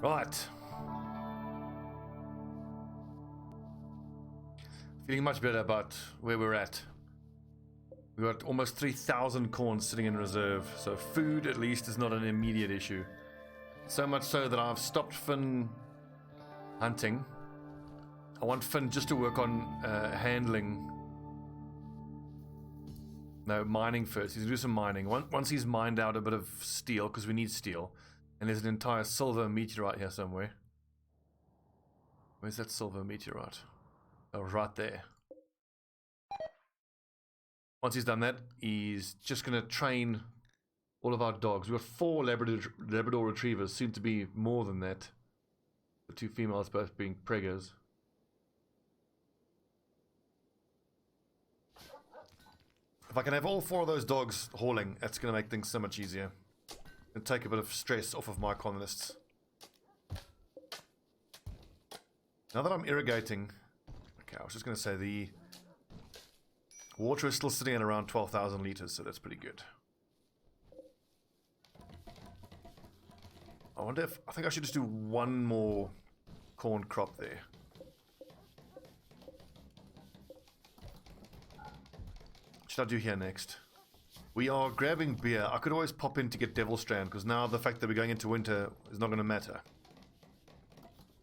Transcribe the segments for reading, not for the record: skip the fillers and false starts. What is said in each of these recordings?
Right. Feeling much better about where we're at. We've got almost 3,000 corn sitting in reserve, so food at least is not an immediate issue. So much so that I've stopped Finn hunting. I want Finn just to work on handling. No, mining first. He's going to do some mining. Once he's mined out a bit of steel, because we need steel, and there's an entire silver meteorite here somewhere. Where's that silver meteorite? Oh, right there. Once he's done that, he's just going to train all of our dogs. We've got 4 Labrador retrievers, soon to be more than that. The 2 females both being preggers. If I can have all 4 of those dogs hauling, that's going to make things so much easier. And take a bit of stress off of my colonists. Now that I'm irrigating... Okay, I was just going to say the water is still sitting at around 12,000 liters, so that's pretty good. I wonder if... I think I should just do one more corn crop there. What should I do here next? We are grabbing beer. I could always pop in to get Devil Strand, because now the fact that we're going into winter is not going to matter.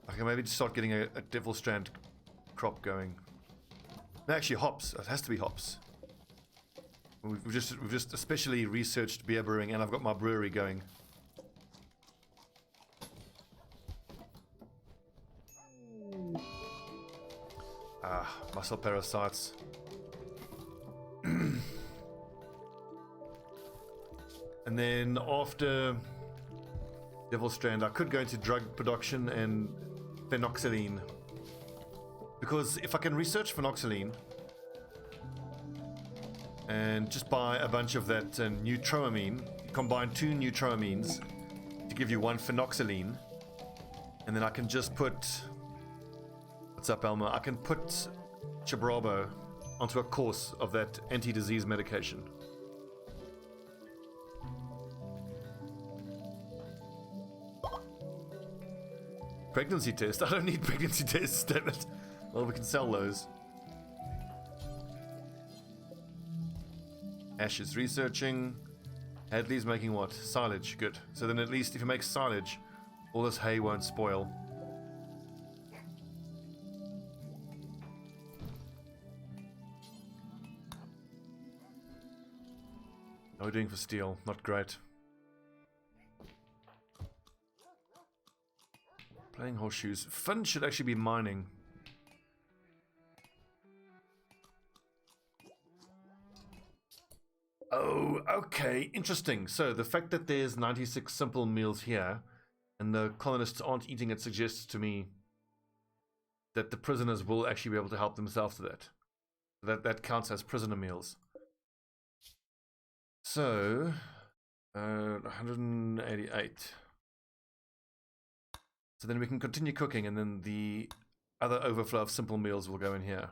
I can maybe just start getting a Devil Strand crop going. No, actually hops. It has to be hops. We've just especially researched beer brewing, and I've got my brewery going. Ah, muscle parasites. And then after Devil Strand, I could go into drug production and phenoxylene. Because if I can research phenoxylene and just buy a bunch of that neutroamine, combine 2 neutroamines to give you 1 phenoxylene, and then I can just put... What's up, Elma? I can put Chibrabo onto a course of that anti-disease medication. Pregnancy test? I don't need pregnancy tests, damn it. Well, we can sell those. Ash is researching. Hadley's making what? Silage. Good. So then at least if you make silage, all this hay won't spoil. How are we doing for steel? Not great. Playing horseshoes. Finn should actually be mining. Oh, okay. Interesting. So the fact that there's 96 simple meals here and the colonists aren't eating it suggests to me that the prisoners will actually be able to help themselves to that. That counts as prisoner meals. So, 188. So then we can continue cooking, and then the other overflow of simple meals will go in here.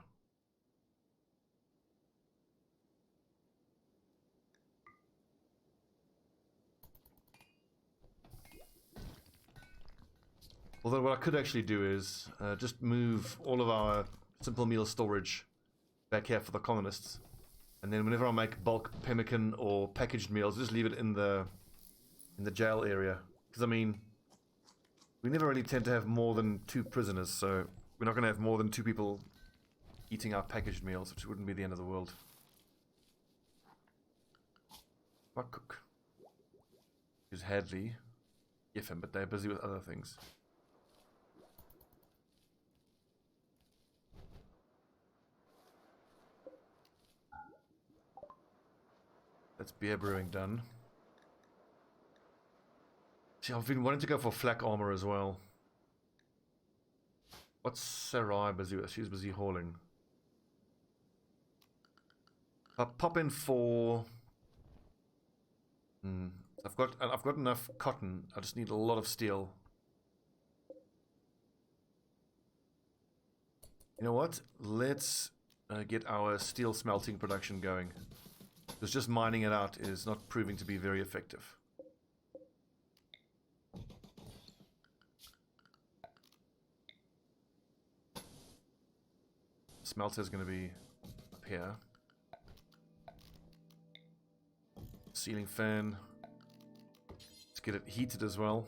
Although what I could actually do is just move all of our simple meal storage back here for the colonists. And then whenever I make bulk pemmican or packaged meals, just leave it in the jail area. Because I mean, we never really tend to have more than 2 prisoners, so we're not going to have more than 2 people eating our packaged meals, which wouldn't be the end of the world. What cook? Use Hadley. Give him, but they're busy with other things. That's beer brewing done. See, I've been wanting to go for flak armor as well. What's Sarai busy with? She's busy hauling. I'll pop in for... I've got enough cotton. I just need a lot of steel. You know what? Let's get our steel smelting production going. Because just mining it out is not proving to be very effective. smelter is going to be up here. Ceiling fan. Let's get it heated as well.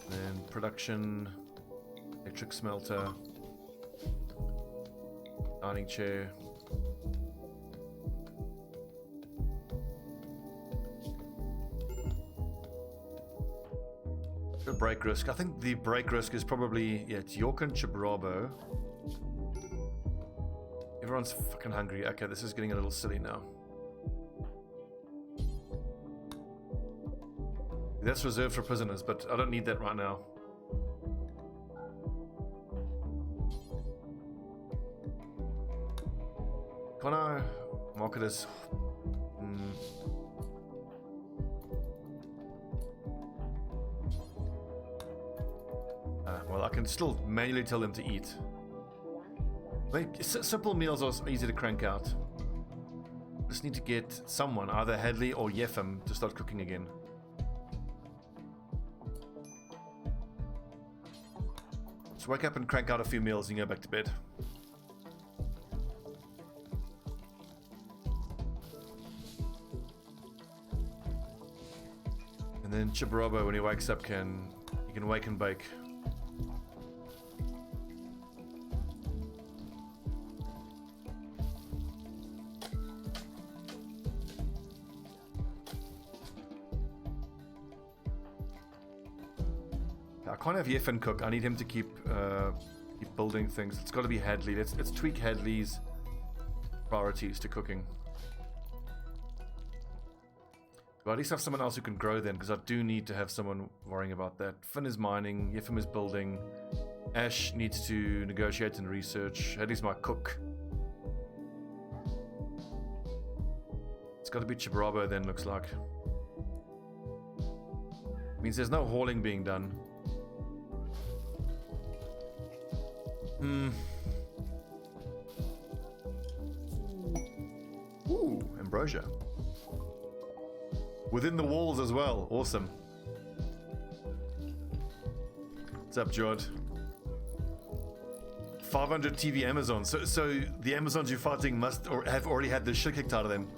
Then production, electric smelter, dining chair. The break risk. I think the break risk is probably, yeah, it's York and Chibrabo. Everyone's fucking hungry. Okay, this is getting a little silly now. That's reserved for prisoners, but I don't need that right now. Can I mark it as... well, I can still manually tell them to eat. Simple meals are easy to crank out. Just need to get someone, either Hadley or Yefim, to start cooking again. Just wake up and crank out a few meals and go back to bed. And then Chibarabo, when he wakes up, he can wake and bake. I can't have Yefin cook. I need him to keep building things. It's got to be Hadley. Let's tweak Hadley's priorities to cooking. But at least have someone else who can grow then, because I do need to have someone worrying about that. Finn is mining. Yefim is building. Ash needs to negotiate and research. Hadley's my cook. It's got to be Chibarabo then, looks like. Means there's no hauling being done. Ooh, ambrosia. Within the walls as well. Awesome. What's up, Jod? 500 TV Amazons. So the Amazons you're fighting must or have already had the shit kicked out of them.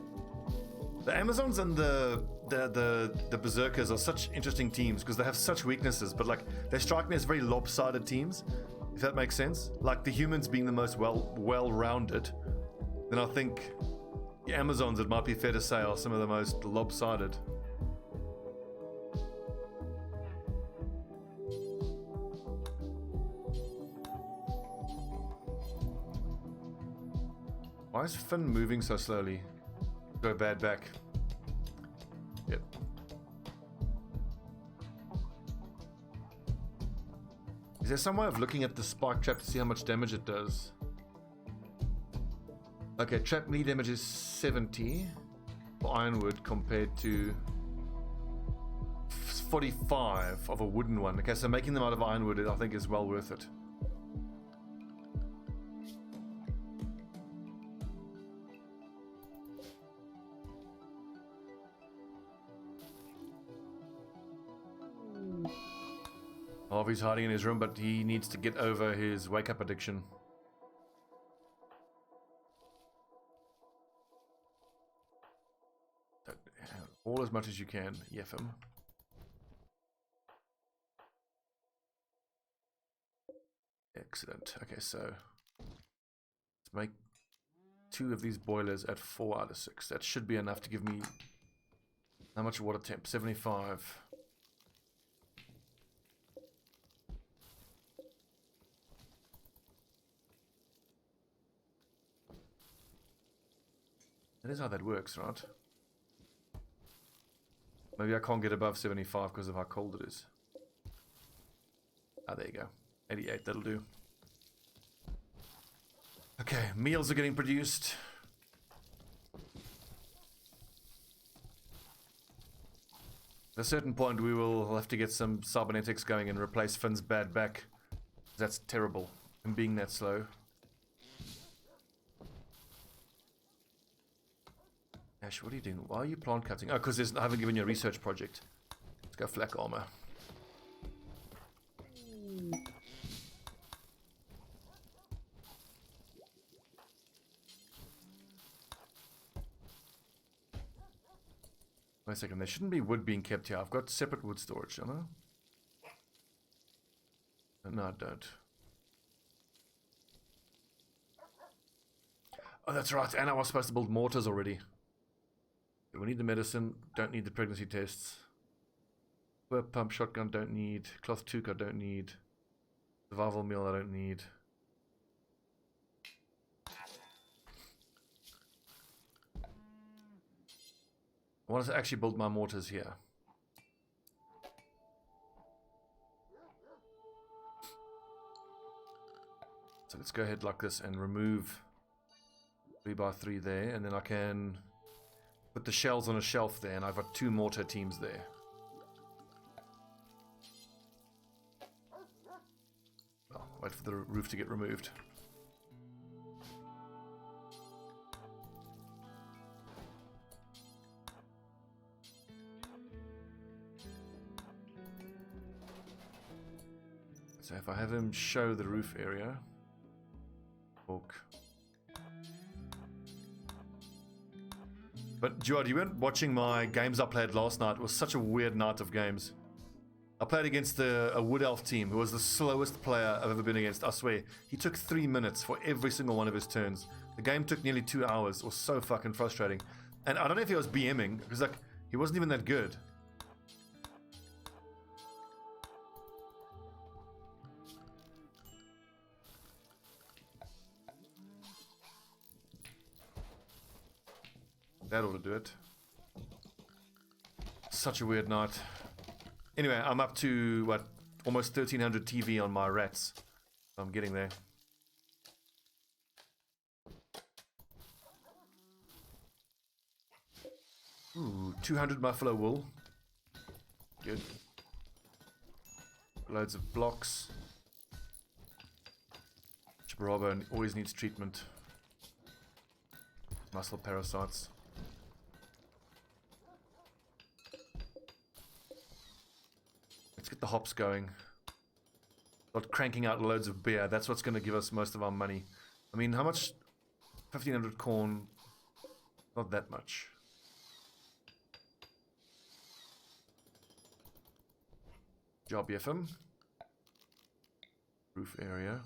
The Amazons and the Berserkers are such interesting teams because they have such weaknesses, but like they strike me as very lopsided teams. If that makes sense. Like the humans being the most well-rounded, then I think the Amazons, it might be fair to say, are some of the most lopsided. Why is Finn moving so slowly? Go bad back. Yep. Is there some way of looking at the spike trap to see how much damage it does? Okay, trap melee damage is 70 for ironwood compared to 45 of a wooden one. Okay, so making them out of ironwood I think is well worth it. Harvey's hiding in his room, but he needs to get over his wake-up addiction. All as much as you can, Yefim. Excellent. Okay, so let's make 2 of these boilers at 4 out of 6. That should be enough to give me how much water temp? 75. That is how that works, right? Maybe I can't get above 75 because of how cold it is. Ah, there you go. 88, that'll do. Okay, meals are getting produced. At a certain point, we will have to get some cybernetics going and replace Finn's bad back. That's terrible, him being that slow. Ash, what are you doing? Why are you plant cutting? Oh, because I haven't given you a research project. Let's go flak armor. Wait a second, there shouldn't be wood being kept here. I've got separate wood storage, don't I? No, I don't. Oh, that's right, and I was supposed to build mortars already. We need the medicine, don't need the pregnancy tests. Burp pump shotgun, don't need. Cloth toque, I don't need. Survival meal, I don't need. I want to actually build my mortars here. So let's go ahead like this and remove 3x3 there, and then I can put the shells on a shelf there, and I've got 2 mortar teams there. Well, wait for the roof to get removed. So if I have him show the roof area, book. But Gerard, you weren't watching my games I played last night. It was such a weird night of games. I played against a wood elf team who was the slowest player I've ever been against. I swear, he took 3 minutes for every single one of his turns. The game took nearly 2 hours. It was so fucking frustrating. And I don't know if he was BMing, because like he wasn't even that good. That ought to do it. Such a weird night. Anyway, I'm up to, what, almost 1300 TV on my rats. I'm getting there. Ooh, 200 buffalo wool. Good. Loads of blocks. Chibarabo always needs treatment. Muscle parasites. Let's get the hops going. Not cranking out loads of beer. That's what's going to give us most of our money. I mean, how much? 1500 corn. Not that much. Job FM. Roof area.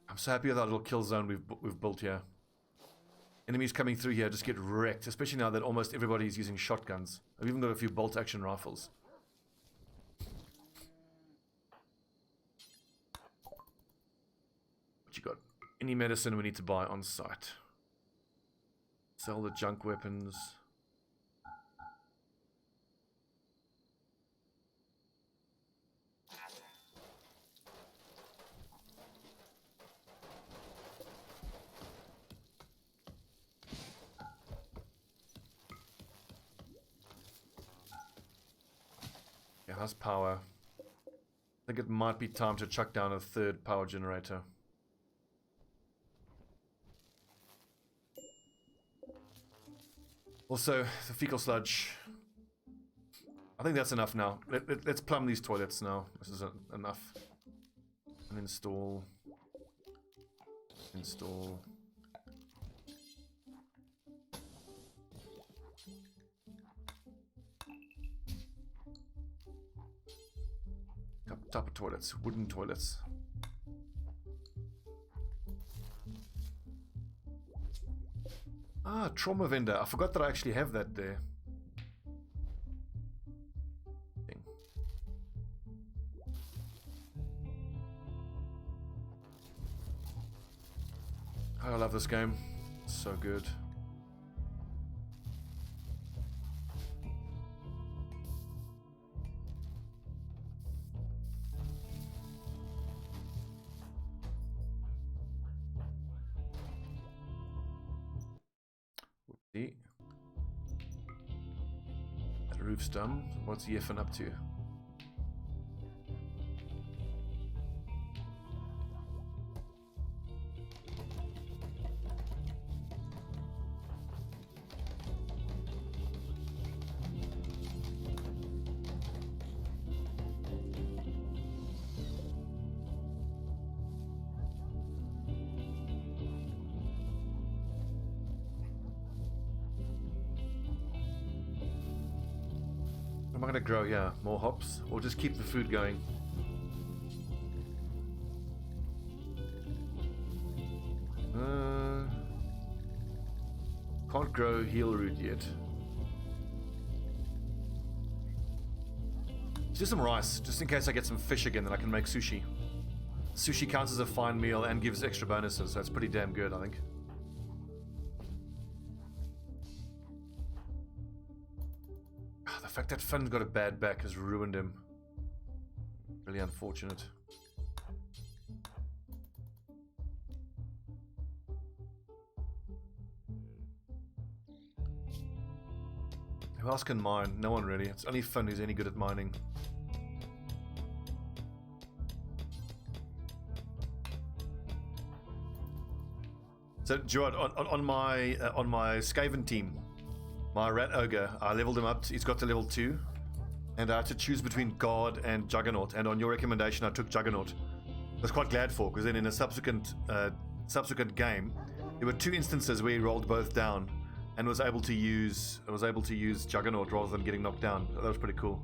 I'm so happy with that little kill zone we've built here. Enemies coming through here just get wrecked, especially now that almost everybody's using shotguns. I've even got a few bolt action rifles. What you got? Any medicine we need to buy on site. Sell the junk weapons. How's power? I think it might be time to chuck down a 3rd power generator. Also, the fecal sludge. I think that's enough now. Let's plumb these toilets now. This is enough. And install. Install. Type of toilets, wooden toilets. Ah, trauma vendor. I forgot that I actually have that there. Thing. Oh, I love this game. It's so good. See? That roof's done. What's Yeffin up to? am I going to grow? Yeah, more hops, or just keep the food going? Can't grow heel root yet. Let's do some rice, just in case I get some fish again, then I can make sushi. Sushi counts as a fine meal and gives extra bonuses, so it's pretty damn good, I think. The fact that Finn's got a bad back has ruined him. Really unfortunate. Who else can mine? No one really. It's only Finn who's any good at mining. So, Gerard, on my Skaven team, my Rat Ogre, I leveled him up. He's got to level 2. And I had to choose between Guard and Juggernaut. And on your recommendation, I took Juggernaut. I was quite glad for, because then in a subsequent game, there were 2 instances where he rolled both down and was able to use Juggernaut rather than getting knocked down. That was pretty cool.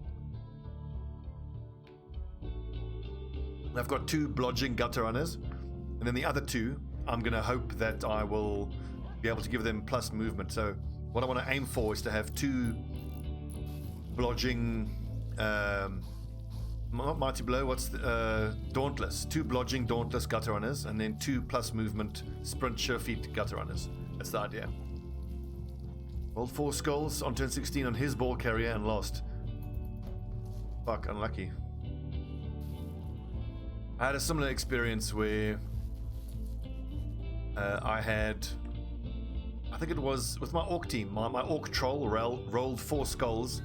I've got 2 blodging gutter runners, and then the other 2, I'm going to hope that I will be able to give them plus movement. So what I want to aim for is to have 2 blodging, Mighty Blow, what's the, Dauntless. 2 blodging Dauntless gutter runners, and then 2 plus movement sprint sure feet gutter runners. That's the idea. Rolled 4 skulls on turn 16 on his ball carrier and lost. Fuck, unlucky. I had a similar experience where I think it was with my orc team. My orc troll rolled 4 skulls,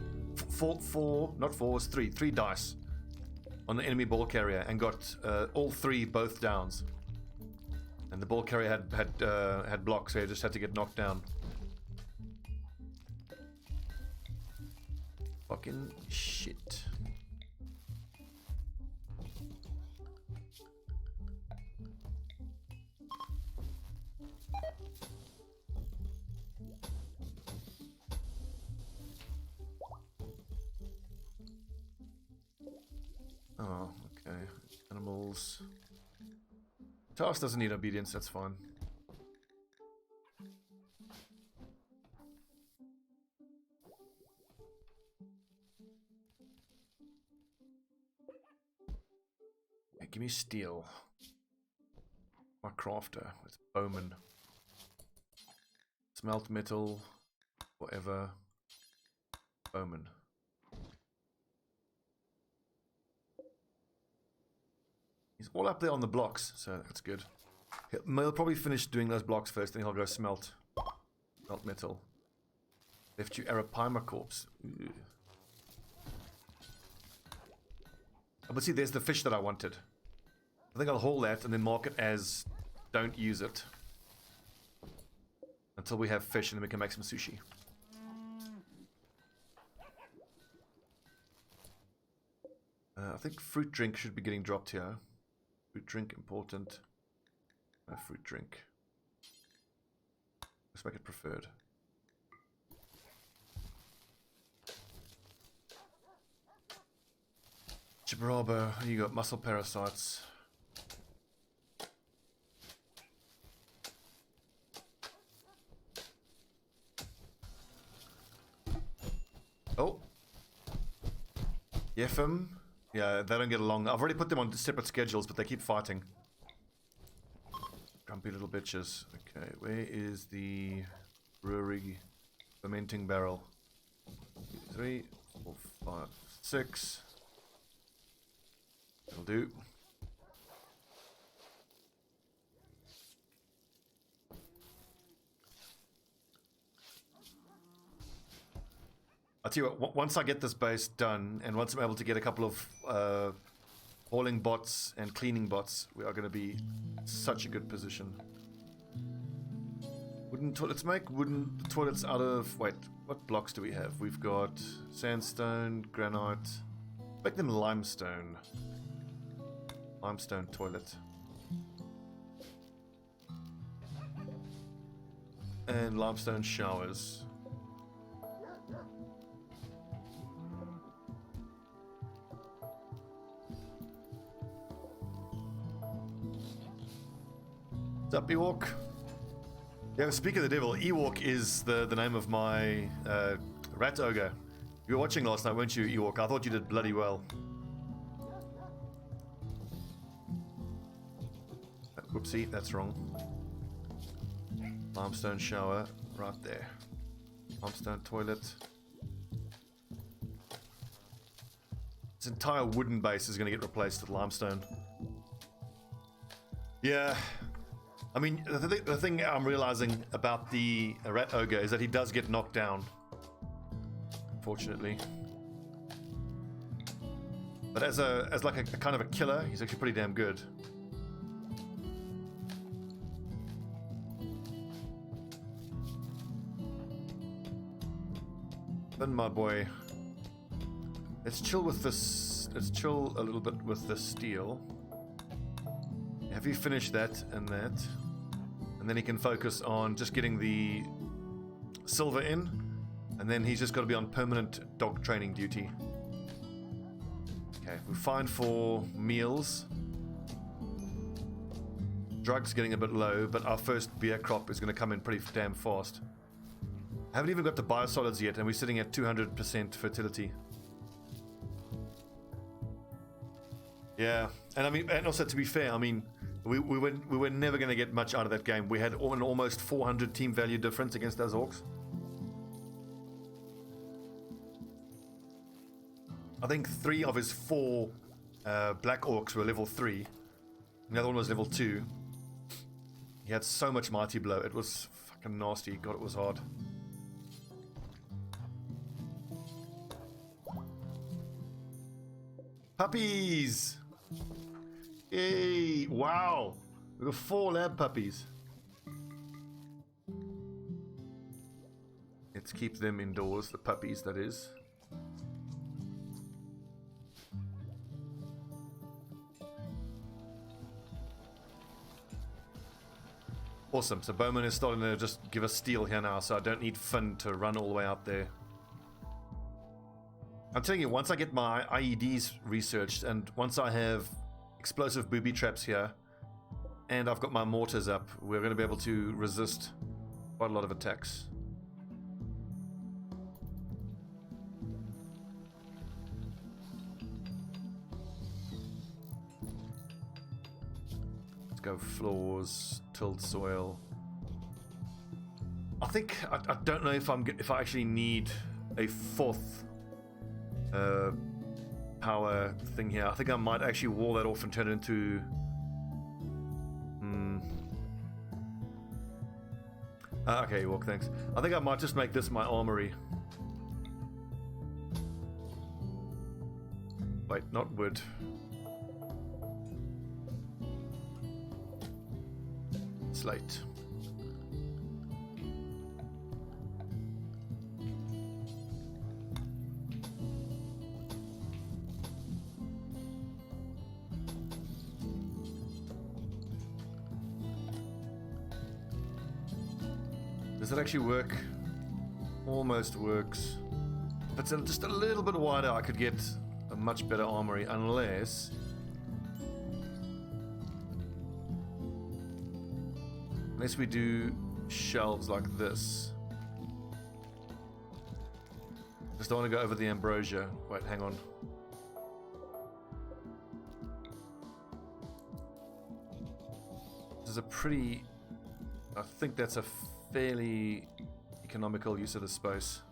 not 4, it was 3 dice on the enemy ball carrier and got all 3 both downs. And the ball carrier had blocks, so he just had to get knocked down. Fucking shit. Oh, okay. Animals. Task doesn't need obedience, that's fine. Yeah, give me steel. My crafter with bowman. Smelt metal, whatever. Bowman. He's all up there on the blocks, so that's good. He'll probably finish doing those blocks first, then he'll go smelt. Smelt metal. Left you Arapaima corpse. Ooh. Oh, but see, there's the fish that I wanted. I think I'll haul that and then mark it as don't use it. Until we have fish and then we can make some sushi. I think fruit drink should be getting dropped here. Fruit drink important. No fruit drink. Let's make it preferred. Chibarabo, you got muscle parasites. Oh. Yefim. Yeah, they don't get along. I've already put them on separate schedules, but they keep fighting. Grumpy little bitches. Okay, where is the brewery fermenting barrel? 3, 4, 5, 6. That'll do. I'll tell you what, once I get this base done, and once I'm able to get a couple of hauling bots and cleaning bots, we are going to be in such a good position. Wooden toilets, make wooden toilets out of... Wait, what blocks do we have? We've got sandstone, granite. Make them limestone. Limestone toilet. And limestone showers. What's up, Ewok? Yeah, speaking of the devil, Ewok is the name of my rat ogre. You were watching last night, weren't you, Ewok? I thought you did bloody well. Whoopsie, that's wrong. Limestone shower, right there. Limestone toilet. This entire wooden base is going to get replaced with limestone. Yeah. I mean, the thing I'm realizing about the rat ogre is that he does get knocked down. Fortunately. But as like a kind of a killer, he's actually pretty damn good. Then my boy, let's chill with this. Let's chill a little bit with the steel. Have you finished that and that? And then he can focus on just getting the silver in. And then he's just got to be on permanent dog training duty. Okay, we're fine for meals. Drugs getting a bit low, but our first beer crop is going to come in pretty damn fast. I haven't even got the biosolids yet, and we're sitting at 200% fertility. Yeah, and I mean, and also to be fair, I mean, we were never going to get much out of that game. We had an almost 400 team value difference against those orcs. I think 3 of his 4 black orcs were level 3. The other one was level 2. He had so much mighty blow. It was fucking nasty. God, it was hard. Puppies! Yay! Wow! We've got 4 lab puppies. Let's keep them indoors, the puppies, that is. Awesome, so Bowman is starting to just give us steel here now, so I don't need Finn to run all the way out there. I'm telling you, once I get my IEDs researched, and once I have explosive booby traps here, and I've got my mortars up, we're going to be able to resist quite a lot of attacks. Let's go floors, tilled soil. I think I don't know if I actually need a 4th power thing here. I think I might actually wall that off and turn it into okay, walk, thanks. I think I might just make this my armory. Wait, not wood. Slate. Does it actually work? Almost works. If it's just a little bit wider, I could get a much better armory, unless we do shelves like this. Just don't want to go over the ambrosia. Wait, hang on. This is a pretty... I think that's a fairly economical use of the space.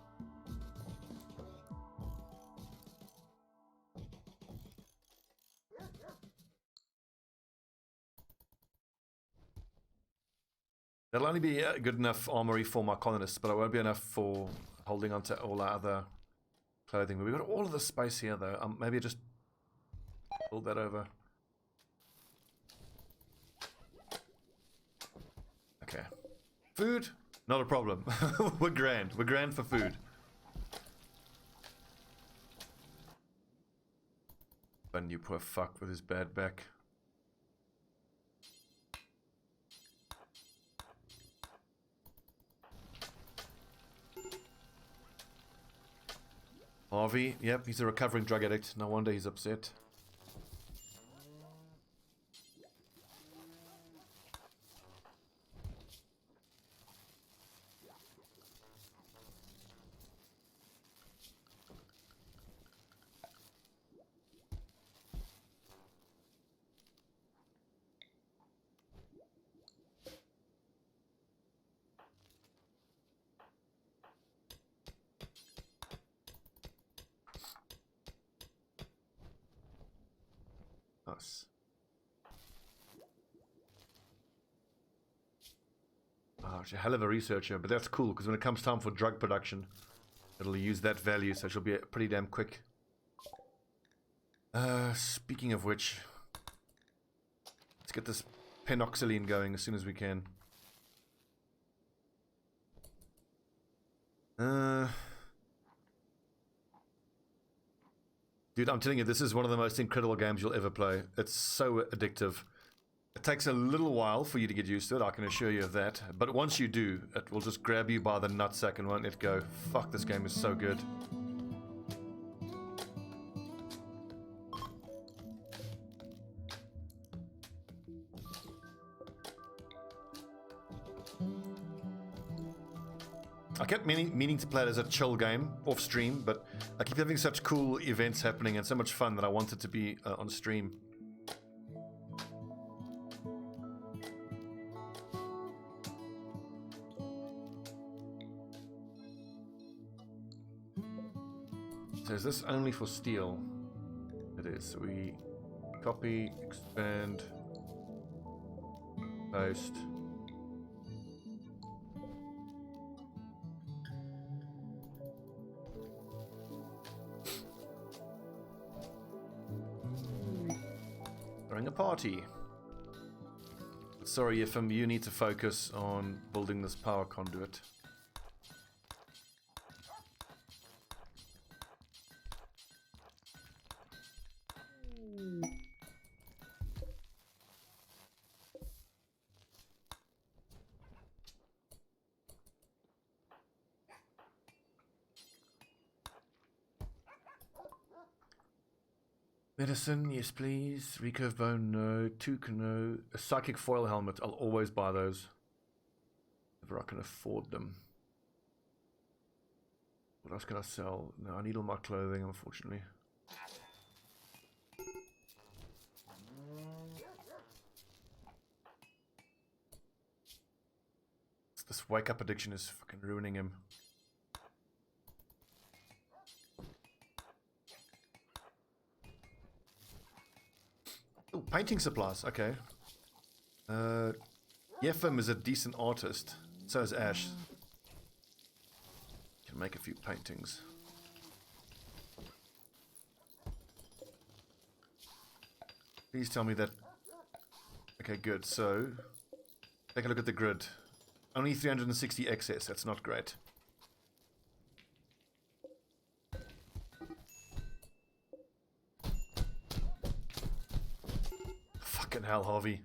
That'll only be a good enough armory for my colonists, but it won't be enough for holding on to all our other clothing. But we've got all of the space here, though. Maybe just build that over. Okay. Food? Not a problem. We're grand. We're grand for food. Fun, you poor fuck with his bad back. Harvey, yep, he's a recovering drug addict. No wonder he's upset. Nice. Oh, she's a hell of a researcher, but that's cool, because when it comes time for drug production, it'll use that value, so she'll be pretty damn quick. Speaking of which, let's get this penoxyline going as soon as we can. Dude, I'm telling you, this is one of the most incredible games you'll ever play. It's so addictive. It takes a little while for you to get used to it, I can assure you of that. But once you do, it will just grab you by the nutsack and won't let go. Fuck, this game is so good. I kept meaning to play it as a chill game, off stream, but I keep having such cool events happening and so much fun that I want it to be on stream. So is this only for steel? It is. So we copy, expand, paste. Throwing a party. Sorry, Ifam, you need to focus on building this power conduit. Medicine, yes please. Recurve bone, no. Toque, no. A psychic foil helmet, I'll always buy those. If I can afford them. What else can I sell? No, I need all my clothing, unfortunately. This wake up addiction is fucking ruining him. Oh, painting supplies, okay. Yefim is a decent artist. So is Ash. Can make a few paintings. Please tell me that... Okay, good. So, take a look at the grid. Only 360 excess, that's not great. Fucking hell, Harvey.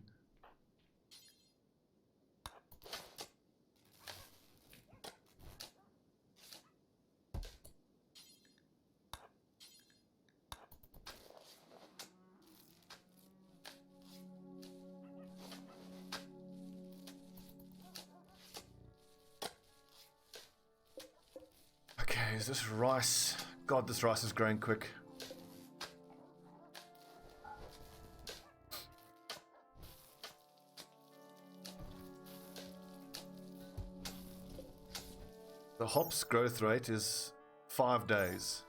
Okay, is this rice? God, this rice is growing quick. The hops growth rate is 5 days.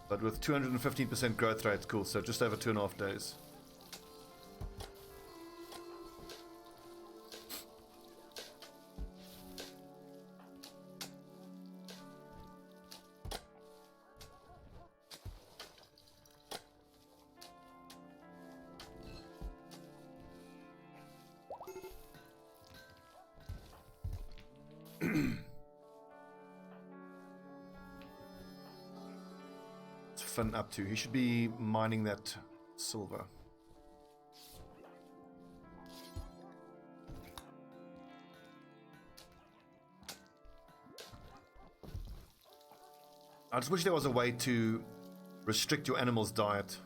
But with 215% growth rate, cool, so just over 2.5 days. Finn up to? He should be mining that silver. I just wish there was a way to restrict your animal's diet,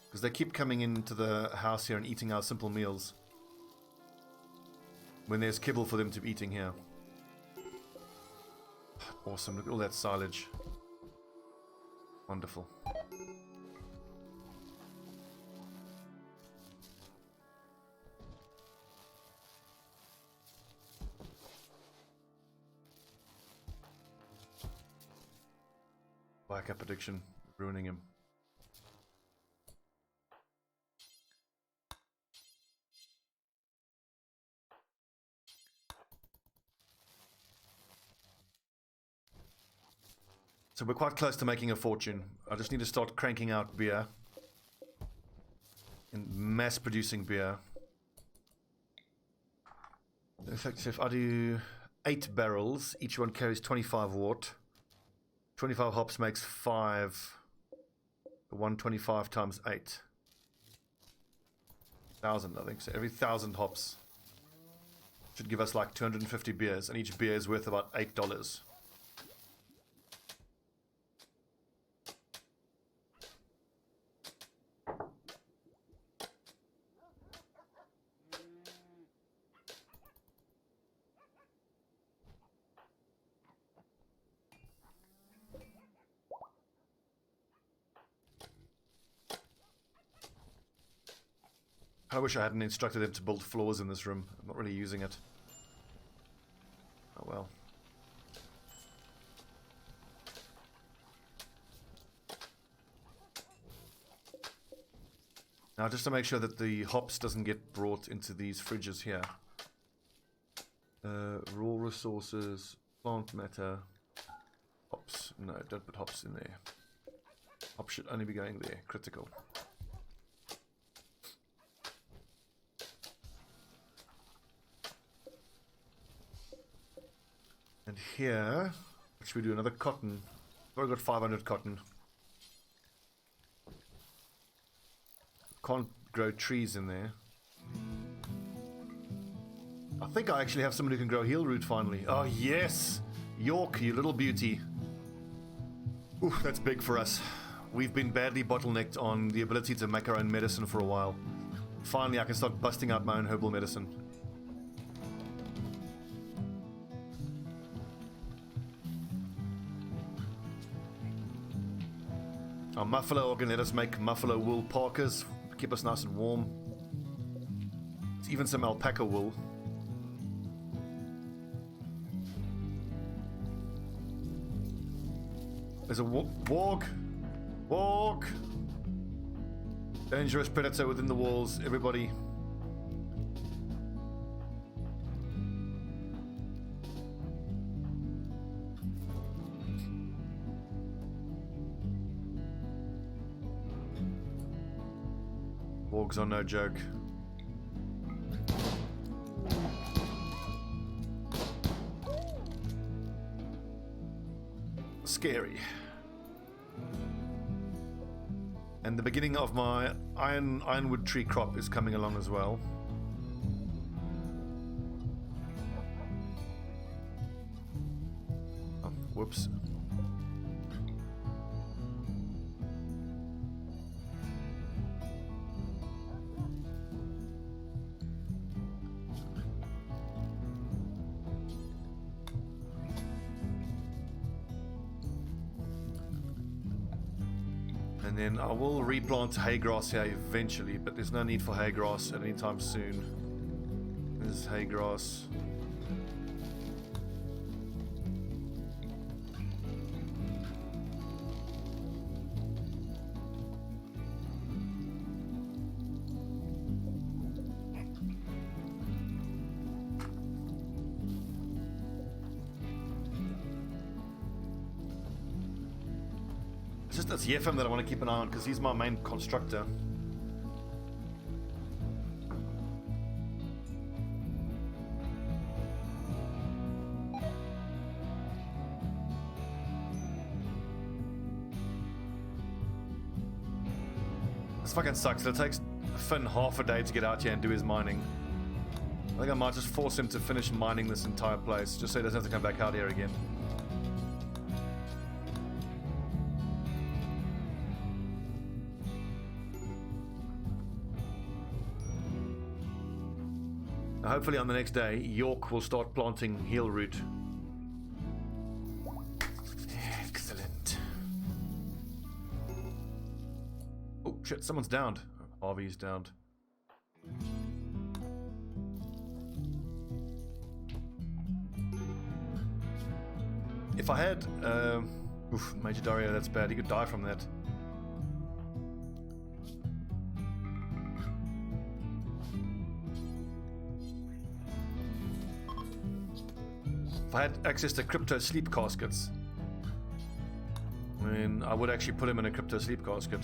because they keep coming into the house here and eating our simple meals when there's kibble for them to be eating here. Awesome, look at all that silage. Wonderful. Black up addiction, ruining him. So we're quite close to making a fortune. I just need to start cranking out beer. And mass producing beer. In fact, if I do 8 barrels, each one carries 25 wort. 25 hops makes 5. 125 times 8. 1,000, I think. So every 1,000 hops should give us like 250 beers, and each beer is worth about $8. I wish I hadn't instructed them to build floors in this room. I'm not really using it. Oh well. Now just to make sure that the hops doesn't get brought into these fridges here. Raw resources, plant matter, hops. No, don't put hops in there. Hops should only be going there. Critical. And here, should we do another cotton? I've already got 500 cotton. Can't grow trees in there. I think I actually have someone who can grow heel root finally. Oh yes! York, you little beauty. Ooh, that's big for us. We've been badly bottlenecked on the ability to make our own medicine for a while. Finally, I can start busting out my own herbal medicine. Our muffalo are going to let us make muffalo wool parkas, keep us nice and warm. There's even some alpaca wool. There's a warg! Warg! Dangerous predator within the walls, everybody. Wargs are no joke. Scary. And the beginning of my ironwood tree crop is coming along as well. Oh, whoops. And then I will replant hay grass here eventually, but there's no need for hay grass at any time soon. There's hay grass. It's just that's Yefim that I want to keep an eye on because he's my main constructor. This fucking sucks. It takes Finn half a day to get out here and do his mining. I think I might just force him to finish mining this entire place just so he doesn't have to come back out here again. Hopefully on the next day, York will start planting heel root. Excellent. Oh shit, someone's downed. Harvey's downed. If I had... Major Dario, that's bad. He could die from that. If I had access to crypto sleep caskets, I mean, I would actually put him in a crypto sleep casket.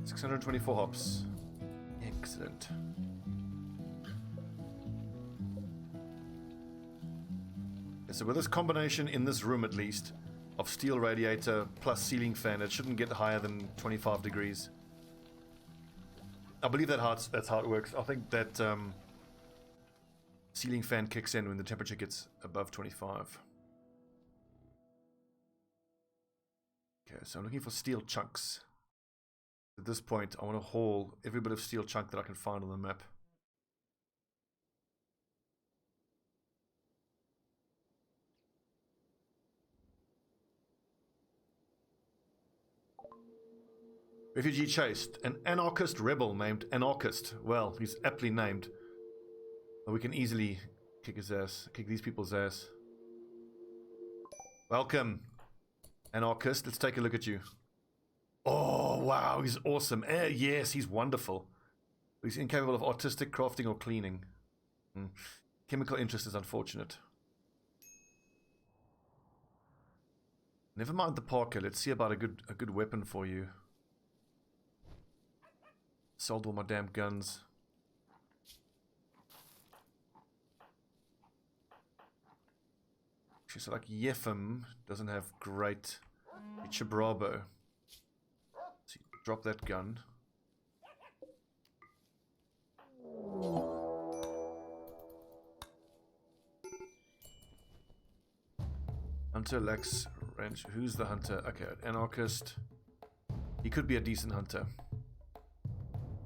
$624 hops. Excellent. So with this combination in this room at least of steel radiator plus ceiling fan, it shouldn't get higher than 25 degrees. I believe that's how it works. I think that ceiling fan kicks in when the temperature gets above 25. Okay, so I'm looking for steel chunks. At this point, I want to haul every bit of steel chunk that I can find on the map. Refugee chased. An anarchist rebel named Anarchist. Well, he's aptly named. But we can easily kick his ass. Kick these people's ass. Welcome, Anarchist. Let's take a look at you. Oh, wow. He's awesome. Yes, he's wonderful. He's incapable of artistic crafting or cleaning. Chemical interest is unfortunate. Never mind the Parker. Let's see about a good weapon for you. Sold all my damn guns. So like Yefim doesn't have great Chibrabo. So drop that gun. Hunter lacks range. Who's the hunter? Okay, Anarchist. He could be a decent hunter.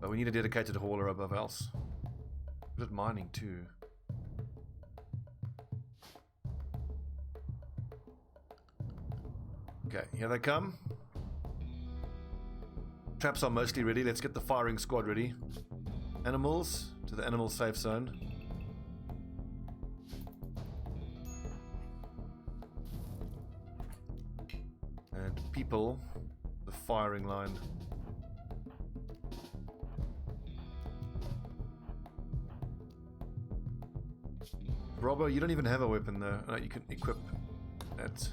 But we need a dedicated hauler above else. Good at mining too. Okay, here they come. Traps are mostly ready. Let's get the firing squad ready. Animals to the animal safe zone. And people, the firing line. Robbo, you don't even have a weapon though. No, you can equip that.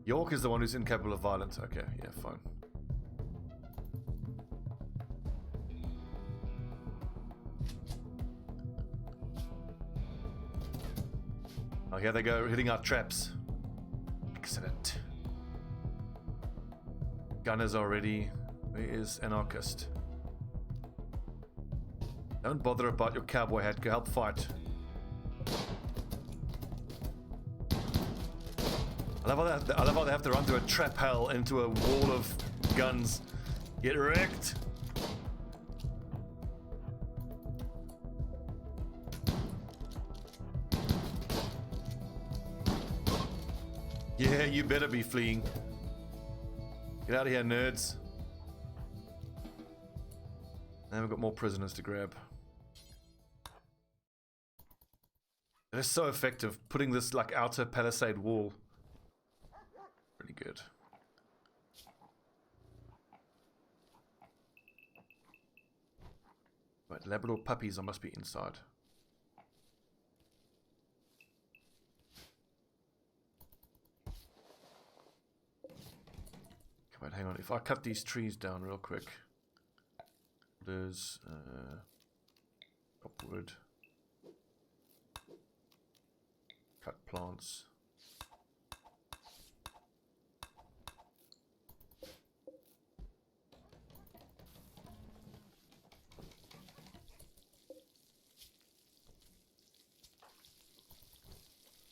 York is the one who's incapable of violence. Okay, yeah, fine. Oh, here they go, hitting our traps. Excellent. Gunners are ready. Where is Anarchist? Don't bother about your cowboy hat. Go help fight. I love how they have to run through a trap hell into a wall of guns. Get wrecked. Yeah, you better be fleeing. Get out of here, nerds. And we've got more prisoners to grab. It is so effective, putting this like outer palisade wall. Pretty good. Right, Labrador puppies, I must be inside. Come on, hang on. If I cut these trees down real quick. There's copperwood. Cut plants.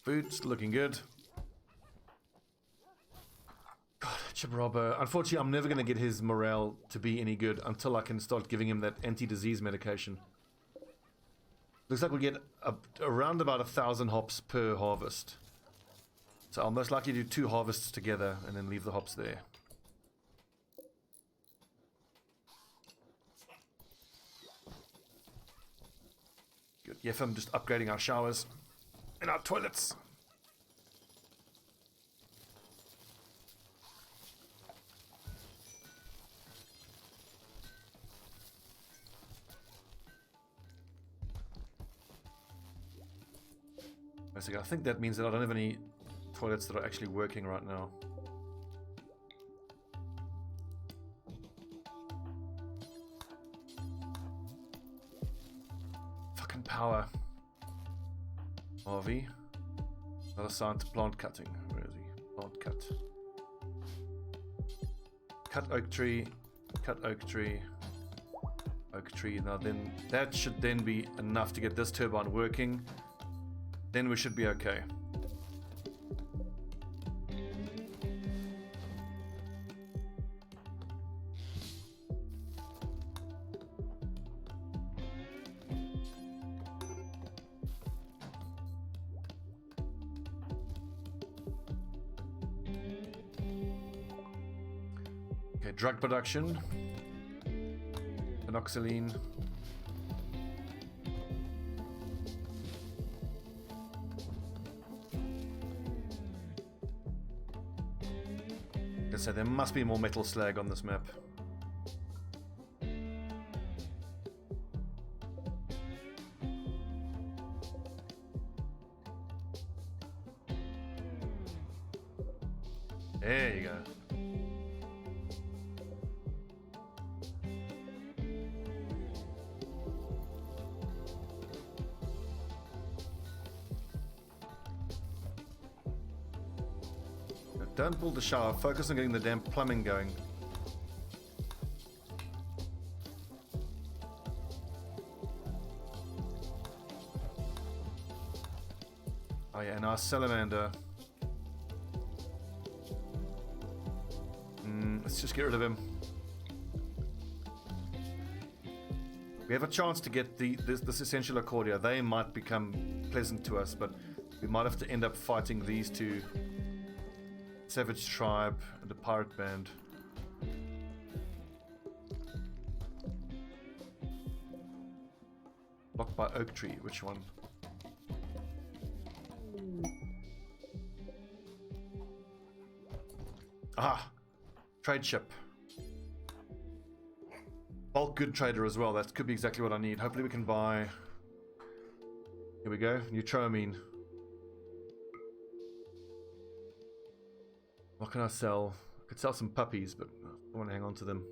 Boots looking good. God, Chibrabo. Unfortunately, I'm never going to get his morale to be any good until I can start giving him that anti-disease medication. Looks like we get around about 1,000 hops per harvest. So I'll most likely do 2 harvests together and then leave the hops there. Good. Yef, I'm just upgrading our showers and our toilets. Basically, I think that means that I don't have any toilets that are actually working right now. Fucking power. RV. Not assigned to plant cutting. Where is he? Plant cut. Cut oak tree. Cut oak tree. Oak tree. Now then, that should then be enough to get this turbine working. Then we should be okay. Okay, drug production. Phenoxylene. So there must be more metal slag on this map. There you go. Don't pull the shower, focus on getting the damn plumbing going. Oh yeah, and our salamander. Let's just get rid of him. We have a chance to get this essential accordia. They might become pleasant to us, but we might have to end up fighting these two. Savage tribe and a pirate band. Blocked by oak tree. Which one? Ah! Trade ship. Bulk good trader as well. That could be exactly what I need. Hopefully we can buy... Here we go. Neutroamine. What can I sell? I could sell some puppies, but I want to hang on to them.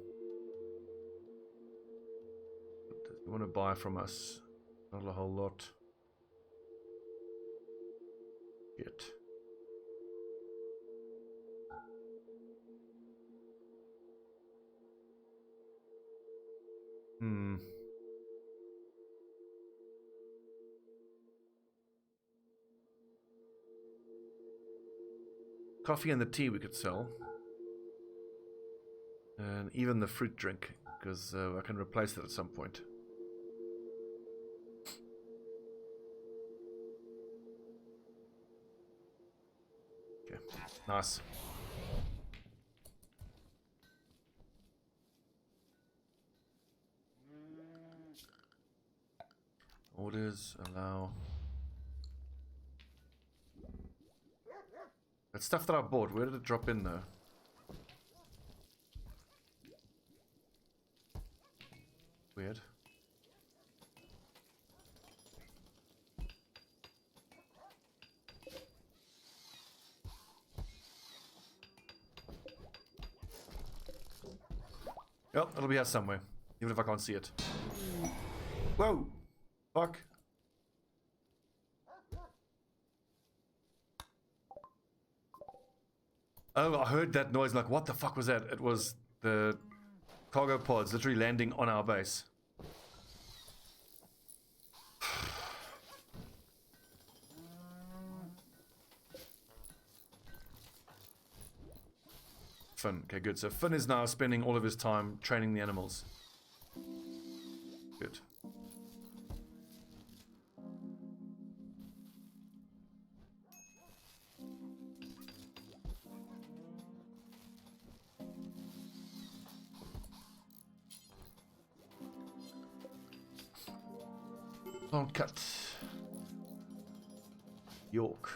What does he want to buy from us? Not a whole lot. Shit. Coffee and the tea we could sell. And even the fruit drink, because I can replace that at some point. Okay, nice. Orders, allow. That stuff that I bought, where did it drop in though? Weird. Well, it'll be here somewhere, even if I can't see it. Whoa! Fuck. Oh, I heard that noise, like, what the fuck was that? It was the cargo pods literally landing on our base. Finn. Okay, good. So Finn is now spending all of his time training the animals. Good. Don't cut. York.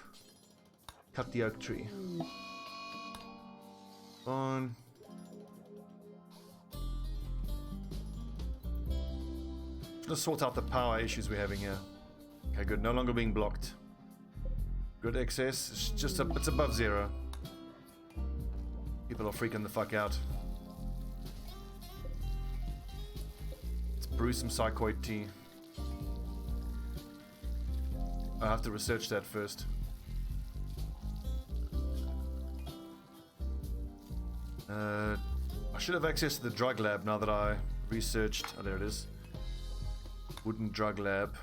Cut the oak tree. On. Just sort out the power issues we're having here. Okay, good. No longer being blocked. Good excess. It's just it's above 0. People are freaking the fuck out. Let's brew some psychoid tea. I have to research that first. I should have access to the drug lab now that I researched. Oh, there it is. Wooden drug lab.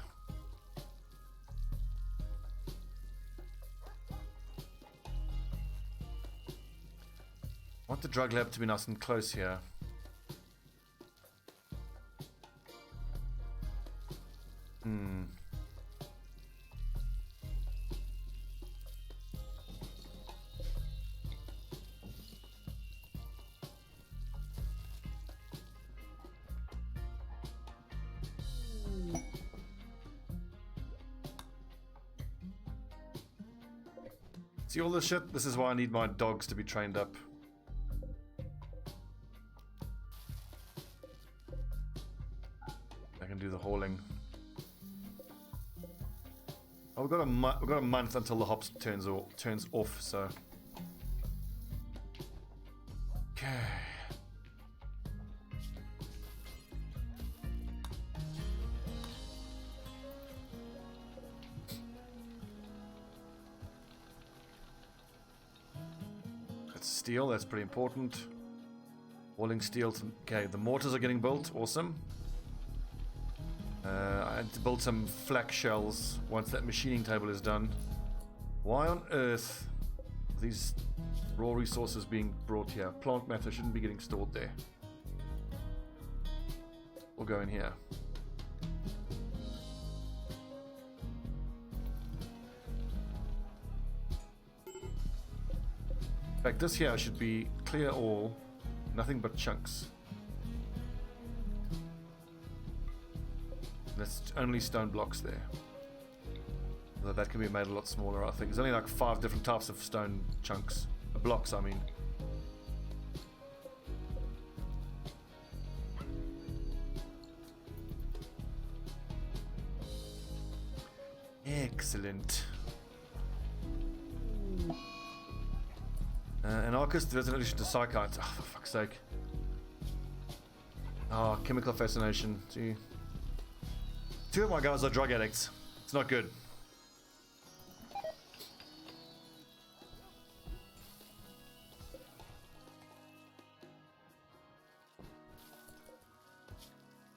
I want the drug lab to be nice and close here. See all this shit? This is why I need my dogs to be trained up. I can do the hauling. Oh, we've got a month until the hops turns off, so. Okay. Steel, that's pretty important. Walling steel. Okay, the mortars are getting built. Awesome. I had to build some flak shells once that machining table is done. Why on earth are these raw resources being brought here? Plant matter shouldn't be getting stored there. We'll go in here. In fact, this here should be clear all, nothing but chunks. That's only stone blocks there. Although that can be made a lot smaller, I think. There's only like 5 different types of stone chunks. Blocks, I mean. Excellent. Anarchist, there's an addition to psychites. Oh, for fuck's sake. Oh, chemical fascination. Gee. 2 of my guys are drug addicts. It's not good.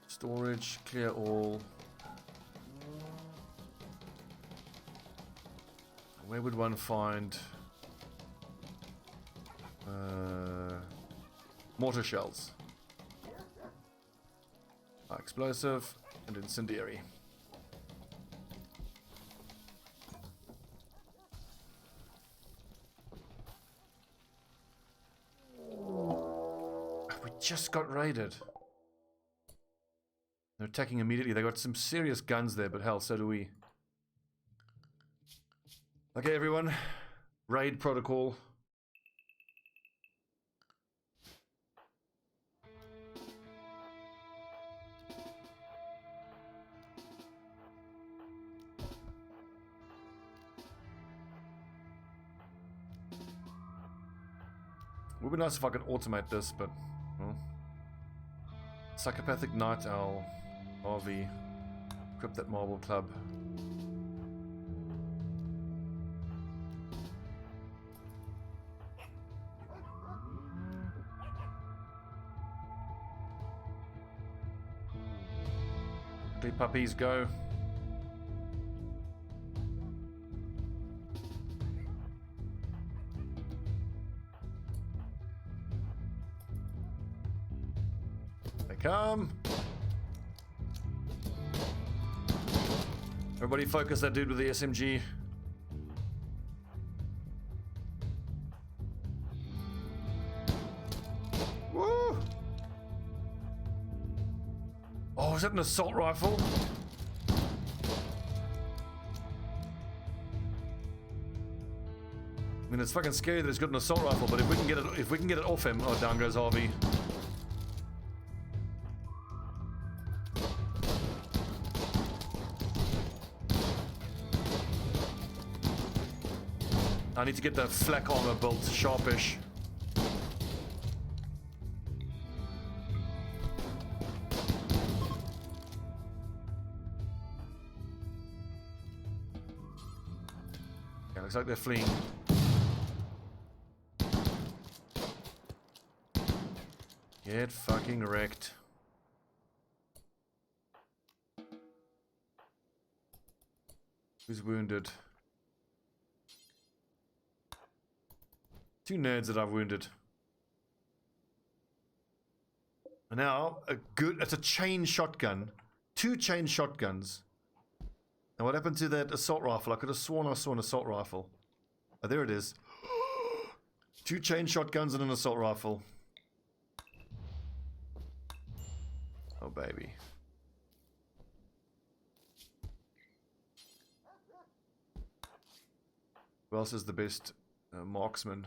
Storage, clear all. Where would one find mortar shells? Explosive and incendiary. We just got raided. They're attacking immediately. They got some serious guns there, but hell, so do we. Okay, everyone. Raid protocol. It would be nice if I could automate this, but well. Psychopathic Night Owl, RV, equip that marble club. Ugly puppies, go. Come! Everybody focus that dude with the SMG. Woo! Oh, is that an assault rifle? I mean, it's fucking scary that it's got an assault rifle, but if we can get it off him, oh, down goes Harvey. I need to get that flak armor built sharpish. Yeah, looks like they're fleeing. Get fucking wrecked. Who's wounded? 2 nerds that I've wounded. And now, it's a chain shotgun. 2 chain shotguns. And what happened to that assault rifle? I could have sworn I saw an assault rifle. Oh, there it is. 2 chain shotguns and an assault rifle. Oh, baby. Who else is the best marksman?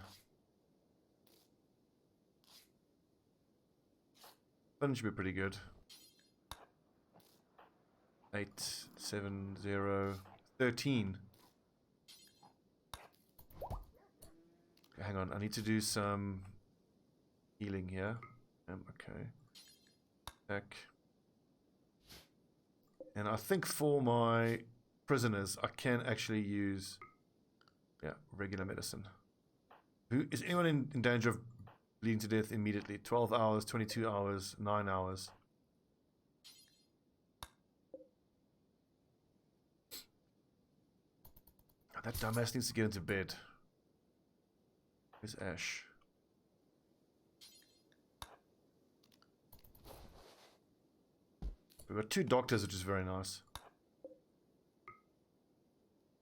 Fun should be pretty good. 8, 7, 0, 13. Okay, hang on, I need to do some healing here. Okay. Back. And I think for my prisoners, I can actually use, yeah, regular medicine. Is anyone in danger of bleeding to death immediately? 12 hours, 22 hours, 9 hours. That dumbass needs to get into bed. Where's Ash? We've got 2 doctors, which is very nice.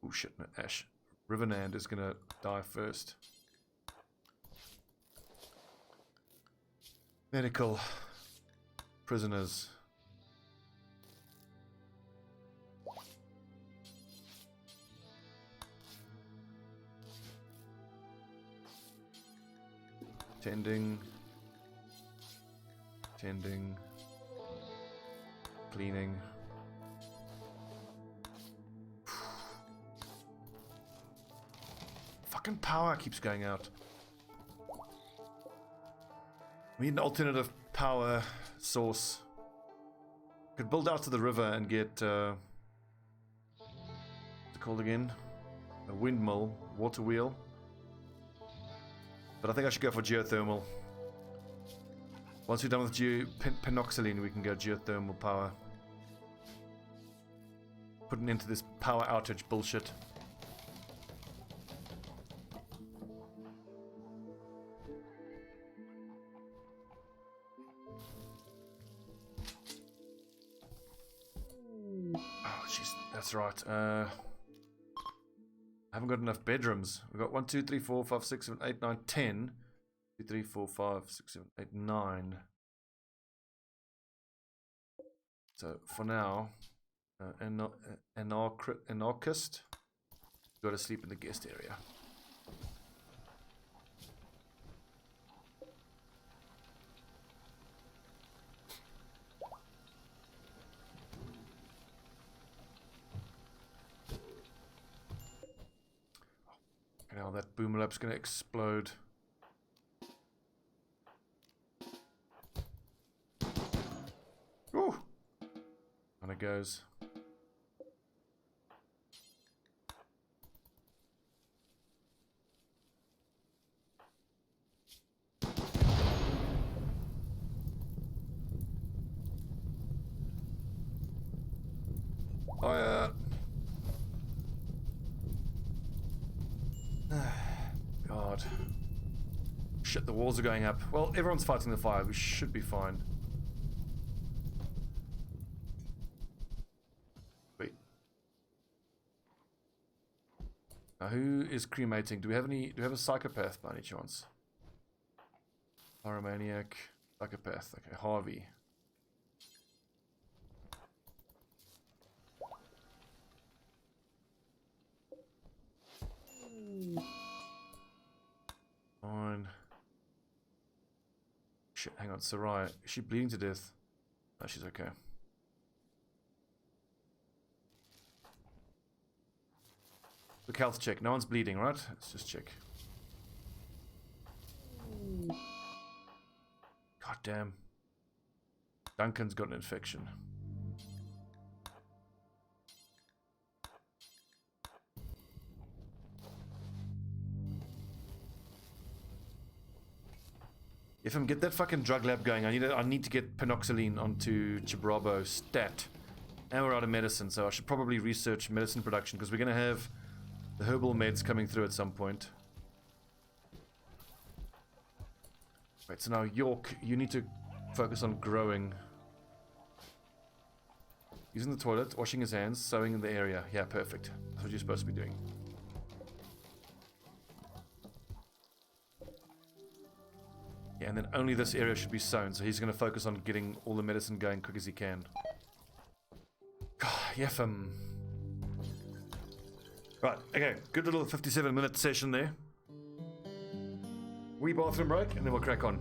Oh shit, no, Ash. Rivenand is gonna die first. Medical. Prisoners. Tending. Tending. Cleaning. Fucking power keeps going out. We need an alternative power source. Could build out to the river and get what's it called again? A windmill, water wheel. But I think I should go for geothermal. Once we're done with penoxyline, we can go geothermal power. Putting into this power outage bullshit. Oh, jeez, that's right. I haven't got enough bedrooms. We've got 1, 2, 3, 4, 5, 6, 7, 8, 9, 10. 2, 3, 4, 5, 6, 7, 8, 9. So for now, anarchist, go to sleep in the guest area. Now that boomerlap's gonna explode. Ooh! On it goes. Fire! God. Shit, the walls are going up. Well, everyone's fighting the fire. We should be fine. Wait. Now, who is cremating? Do we have a psychopath by any chance? Pyromaniac. Psychopath. Okay, Harvey. Fine. Shit, hang on, Sarai. Is she bleeding to death? No, she's okay. Quick health check. No one's bleeding, right? Let's just check. God damn. Duncan's got an infection. If I'm get that fucking drug lab going, I need to get penoxyline onto Chibrabo stat. And we're out of medicine, so I should probably research medicine production because we're going to have the herbal meds coming through at some point. Right, so now York, you need to focus on growing. Using the toilet, washing his hands, sewing in the area. Yeah, perfect. That's what you're supposed to be doing. Yeah, and then only this area should be sewn, so he's going to focus on getting all the medicine going quick as he can. Yes, Right, okay, good little 57-minute session there. Wee bathroom break, and then we'll crack on.